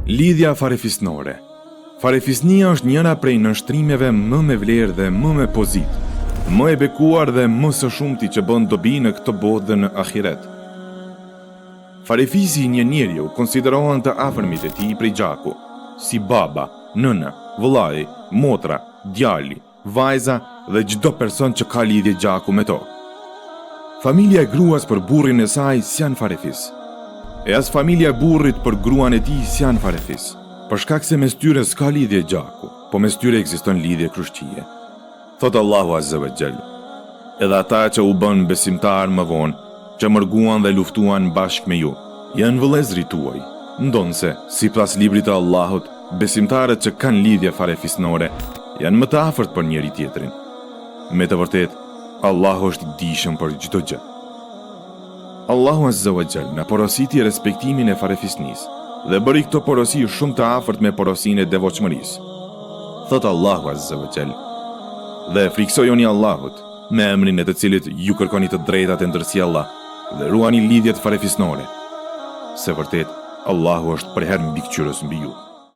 Lidhja farefisnore. Farefisnia është njëra prej nënshtrimeve më me vlerë dhe më me pozitë, më e bekuar dhe më së shumti që bën dobi në këtë botë dhe në ahiret. Farefisi një njeriu konsiderohen të afërmit e tij prej gjaku, si baba, nëna, vëllai, motra, djali, vajza dhe çdo person që ka lidhje gjaku me to. Familja e gruas për burrin e saj s'janë farefis. E as familja e burrit për gruan e tij s'janë farefis, për shkak se mes tyre s'ka lidhje gjaku, po mes tyre ekziston lidhje krushqie. Thot Allahu Azza wa Jall: edhe ata që u bën besimtar më vonë, që mërguan dhe luftuan bashkë me ju, janë vëllezërit tuaj. Ndonse, sipas librit të Allahut, besimtarët që kanë lidhje farefisnore janë më të afërt për njëri tjetrin. Me të vërtetë, Allahu është i dijshëm për çdo gjë. Allahu Azza wa Jall na porositi respektimin e farefisnisë dhe bëri këto porosi shumë të afërt me porosinë e devotshmërisë. Thot Allahu Azza wa Jall: dhe friksojoni Allahut me emrin e të cilit ju kërkoni të drejtat e ndërsjella dhe ruani lidhjet farefisnore. Se vërtet, Allahu është përherë mbikëqyrës mbi ju.